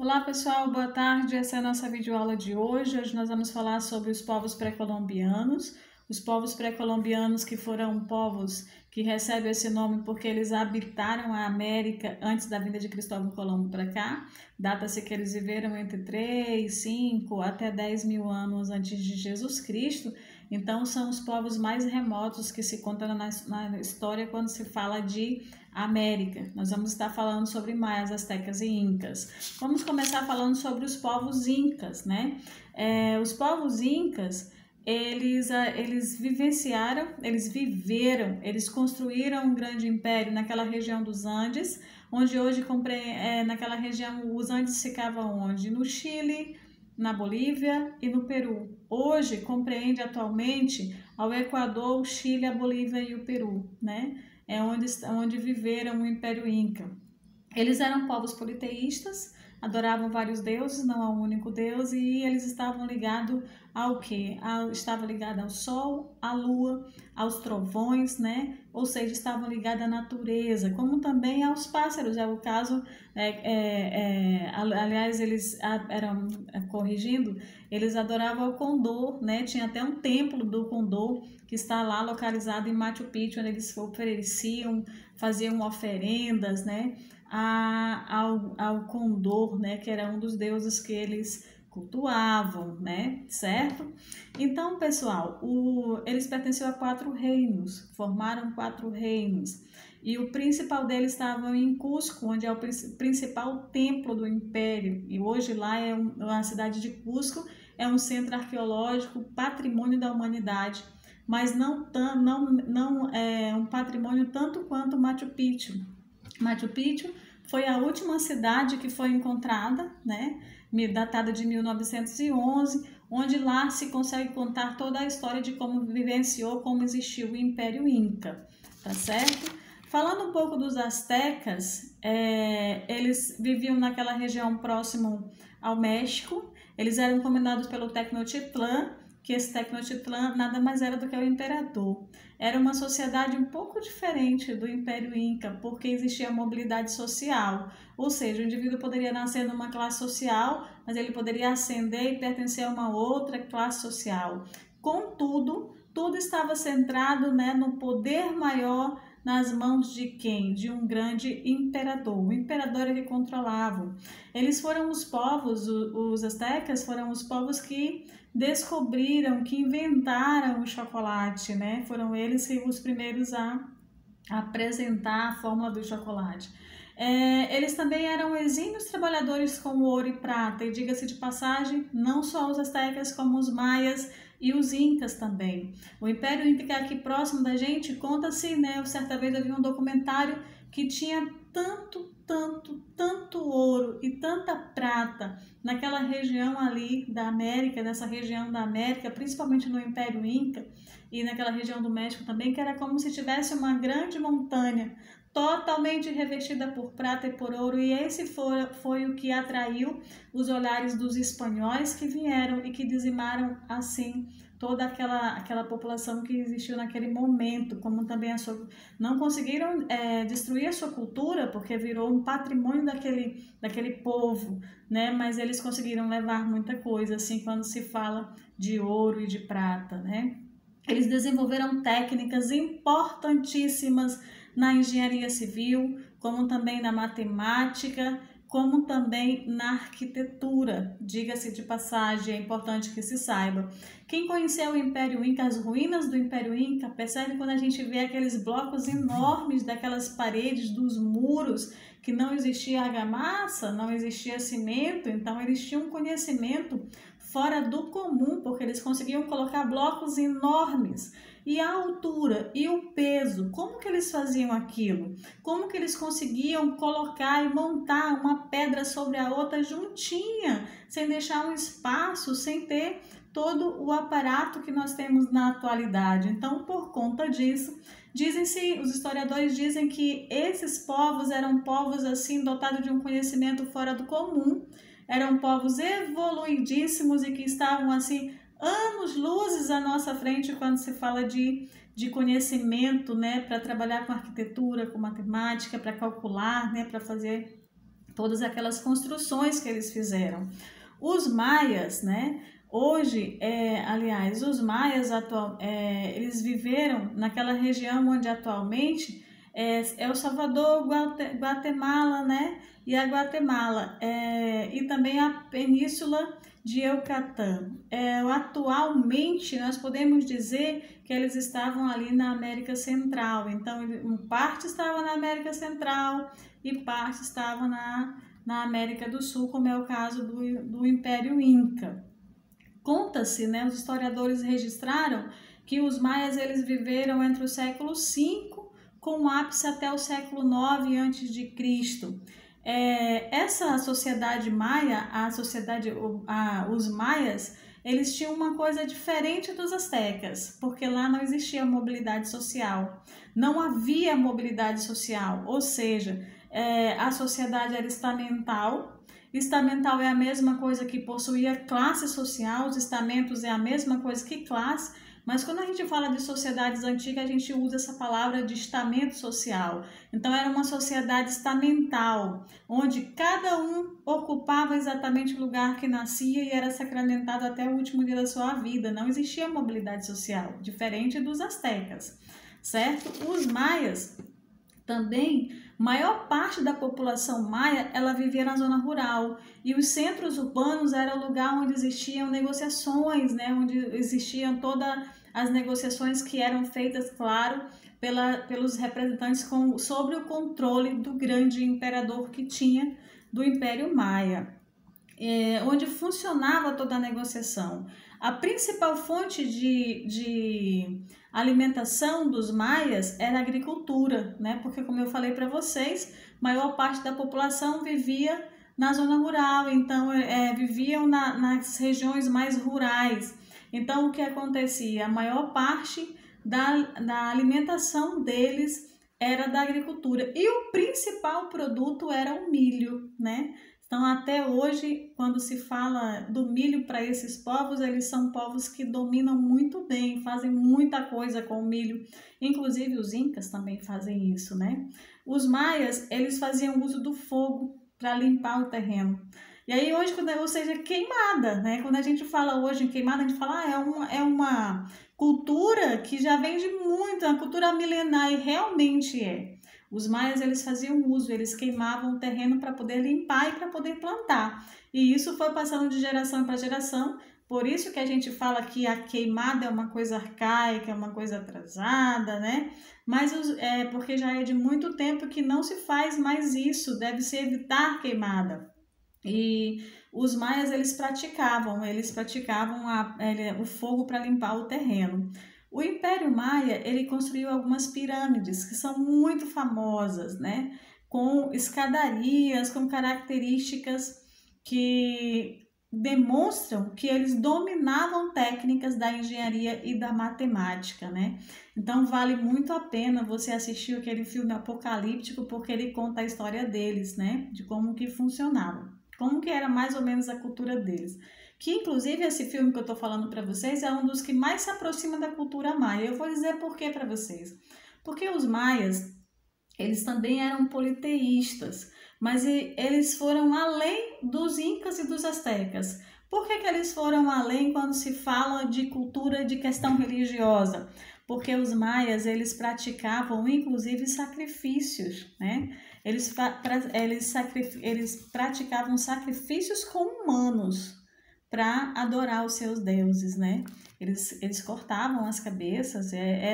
Olá pessoal, boa tarde. Essa é a nossa videoaula de hoje. Hoje nós vamos falar sobre os povos pré-colombianos. Os povos pré-colombianos que foram povos que recebem esse nome porque eles habitaram a América antes da vinda de Cristóvão Colombo para cá. Data-se que eles viveram entre 3, 5 até 10 mil anos antes de Jesus Cristo. Então são os povos mais remotos que se contam na história quando se fala de América. Nós vamos estar falando sobre maias, astecas e incas. Vamos começar falando sobre os povos incas, né? Os povos incas, eles eles construíram um grande império naquela região dos Andes, onde hoje, naquela região, os Andes ficavam onde? No Chile, na Bolívia e no Peru. Hoje compreende atualmente ao Equador, o Chile, a Bolívia e o Peru, né? É onde viveram o Império Inca. Eles eram povos politeístas, adoravam vários deuses, não a um único deus, e eles estavam ligados ao quê? Estavam ligados ao sol, à lua, aos trovões, né? Ou seja, estavam ligados à natureza, como também aos pássaros. É o caso, aliás, eles eram, corrigindo, eles adoravam o condor, né? Tinha até um templo do condor que está lá localizado em Machu Picchu, onde eles ofereciam, faziam oferendas, né? Ao condor, né, que era um dos deuses que eles cultuavam, né, certo? Então, pessoal, eles pertenciam a 4 reinos, formaram 4 reinos, e o principal deles estava em Cusco, onde é o principal templo do império, e hoje lá a cidade de Cusco é um centro arqueológico, patrimônio da humanidade, mas não é um patrimônio tanto quanto Machu Picchu. Machu Picchu foi a última cidade que foi encontrada, né, datada de 1911, onde lá se consegue contar toda a história de como vivenciou, como existiu o Império Inca, tá certo? Falando um pouco dos astecas, eles viviam naquela região próximo ao México, eles eram comandados pelo Tecnotitlan, que esse Tecnotitlan nada mais era do que o imperador. Era uma sociedade um pouco diferente do Império Inca, porque existia mobilidade social, ou seja, o indivíduo poderia nascer numa classe social, mas ele poderia ascender e pertencer a uma outra classe social. Contudo, tudo estava centrado, né, no poder maior nas mãos de quem? De um grande imperador. O imperador ele controlava. Eles foram os povos, os astecas foram os povos que descobriram, que inventaram o chocolate, né? Foram eles os primeiros a apresentar a fórmula do chocolate. Eles também eram exímios trabalhadores com ouro e prata, e diga-se de passagem, não só os astecas, como os maias e os incas também. O Império Inca, que é aqui próximo da gente, conta-se, né? Certa vez eu vi um documentário que tinha tanto ouro e tanta prata naquela região ali da América, nessa região da América, principalmente no Império Inca e naquela região do México também, que era como se tivesse uma grande montanha totalmente revestida por prata e por ouro, e esse foi o que atraiu os olhares dos espanhóis que vieram e que dizimaram assim toda aquela população que existiu naquele momento, como também não conseguiram destruir a sua cultura, porque virou um patrimônio daquele povo, né? Mas eles conseguiram levar muita coisa, assim, quando se fala de ouro e de prata, né? Eles desenvolveram técnicas importantíssimas na engenharia civil, como também na matemática, como também na arquitetura. Diga-se de passagem, é importante que se saiba. Quem conheceu o Império Inca, as ruínas do Império Inca, percebe quando a gente vê aqueles blocos enormes daquelas paredes, dos muros, que não existia argamassa, não existia cimento, então eles tinham um conhecimento fora do comum, porque eles conseguiam colocar blocos enormes. E a altura e o peso, como que eles faziam aquilo? Como que eles conseguiam colocar e montar uma pedra sobre a outra juntinha, sem deixar um espaço, sem ter todo o aparato que nós temos na atualidade? Então, por conta disso, os historiadores dizem que esses povos eram povos assim dotados de um conhecimento fora do comum, eram povos evoluidíssimos e que estavam assim anos-luzes à nossa frente quando se fala de conhecimento, né, para trabalhar com arquitetura, com matemática, para calcular, né, para fazer todas aquelas construções que eles fizeram. Os maias, né? Hoje, aliás, os maias eles viveram naquela região onde atualmente é El Salvador, Guatemala, né? E a Guatemala, e também a Península de Yucatán. Atualmente, nós podemos dizer que eles estavam ali na América Central. Então, parte estava na América Central e parte estava na América do Sul, como é o caso do Império Inca. Conta-se, né, os historiadores registraram que os maias eles viveram entre o século V com ápice até o século IX a.C. Essa sociedade maia, os maias, eles tinham uma coisa diferente dos astecas, porque lá não existia mobilidade social, não havia mobilidade social, ou seja, a sociedade era estamental. Estamental é a mesma coisa que possuía classe social, os estamentos é a mesma coisa que classe, mas quando a gente fala de sociedades antigas, a gente usa essa palavra de estamento social. Então era uma sociedade estamental, onde cada um ocupava exatamente o lugar que nascia e era sacramentado até o último dia da sua vida. Não existia mobilidade social, diferente dos astecas, certo? Os maias também, maior parte da população maia, ela vivia na zona rural e os centros urbanos era o lugar onde existiam negociações, né, onde existiam todas as negociações que eram feitas, claro, pelos representantes sobre o controle do grande imperador que tinha do Império Maia, onde funcionava toda a negociação. A principal fonte de alimentação dos maias era a agricultura, né? Porque, como eu falei para vocês, maior parte da população vivia na zona rural, então viviam nas regiões mais rurais. Então, o que acontecia? A maior parte da alimentação deles era da agricultura e o principal produto era o milho, né? Então, até hoje, quando se fala do milho para esses povos, eles são povos que dominam muito bem, fazem muita coisa com o milho. Inclusive, os incas também fazem isso, né? Os maias, eles faziam uso do fogo para limpar o terreno. E aí, hoje, ou seja, queimada, né? Quando a gente fala hoje em queimada, a gente fala, é uma cultura que já vem de muito, é uma cultura milenar, e realmente é. Os maias, eles faziam uso, eles queimavam o terreno para poder limpar e para poder plantar. E isso foi passando de geração para geração, por isso que a gente fala que a queimada é uma coisa arcaica, é uma coisa atrasada, né? Mas porque já é de muito tempo que não se faz mais isso, deve-se evitar queimada. E os maias, eles praticavam o fogo para limpar o terreno. O Império Maia, ele construiu algumas pirâmides que são muito famosas, né? Com escadarias, com características que demonstram que eles dominavam técnicas da engenharia e da matemática, né? Então vale muito a pena você assistir aquele filme apocalíptico, porque ele conta a história deles, né? De como que funcionava, como que era mais ou menos a cultura deles. Que inclusive esse filme que eu tô falando para vocês é um dos que mais se aproxima da cultura maia. Eu vou dizer por quê para vocês. Porque os maias, eles também eram politeístas, mas eles foram além dos incas e dos astecas. Por que eles foram além quando se fala de cultura, de questão religiosa? Porque os maias, eles praticavam inclusive sacrifícios, né? Eles praticavam sacrifícios com humanos para adorar os seus deuses, né? Eles cortavam as cabeças,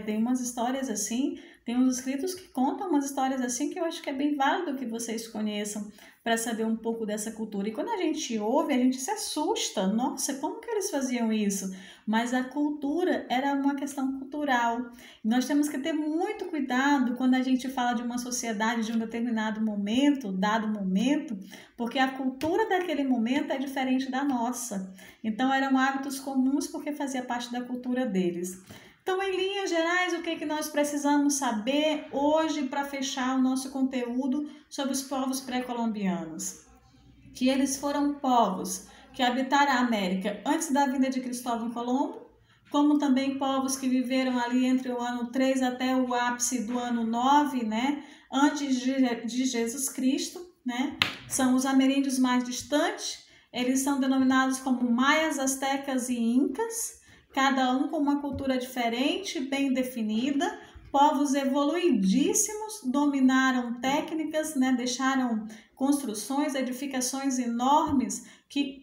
tem umas histórias assim, tem uns escritos que contam umas histórias assim que eu acho que é bem válido que vocês conheçam para saber um pouco dessa cultura. E quando a gente ouve, a gente se assusta, nossa, como que eles faziam isso? Mas a cultura era uma questão cultural. Nós temos que ter muito cuidado quando a gente fala de uma sociedade de um determinado momento, dado momento, porque a cultura daquele momento é diferente da nossa. Então eram hábitos comuns porque fazia parte da cultura deles. Então, em linhas gerais, o que nós precisamos saber hoje para fechar o nosso conteúdo sobre os povos pré-colombianos? Que eles foram povos que habitaram a América antes da vinda de Cristóvão Colombo, como também povos que viveram ali entre o ano 3 até o ápice do ano 9, né, antes de Jesus Cristo, né? São os ameríndios mais distantes. Eles são denominados como maias, astecas e incas, cada um com uma cultura diferente, bem definida. Povos evoluidíssimos, dominaram técnicas, né? Deixaram construções, edificações enormes que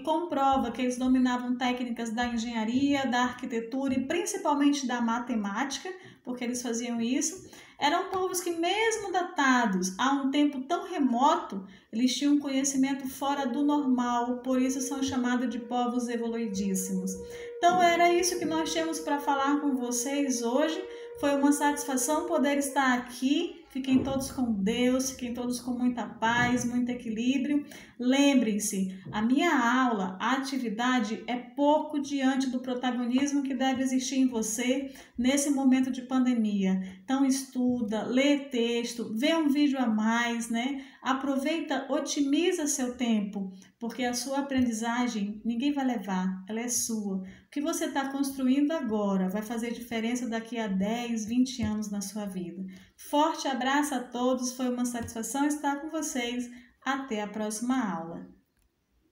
comprova que eles dominavam técnicas da engenharia, da arquitetura e principalmente da matemática, porque eles faziam isso. Eram povos que, mesmo datados a um tempo tão remoto, eles tinham um conhecimento fora do normal, por isso são chamados de povos evoluidíssimos. Então era isso que nós tínhamos para falar com vocês hoje. Foi uma satisfação poder estar aqui. Fiquem todos com Deus, fiquem todos com muita paz, muito equilíbrio. Lembrem-se, a minha aula, a atividade é pouco diante do protagonismo que deve existir em você nesse momento de pandemia. Então estuda, lê texto, vê um vídeo a mais, né? Aproveita, otimiza seu tempo, porque a sua aprendizagem ninguém vai levar, ela é sua. O que você está construindo agora vai fazer diferença daqui a 10, 20 anos na sua vida. Forte abraço a todos, foi uma satisfação estar com vocês. Até a próxima aula.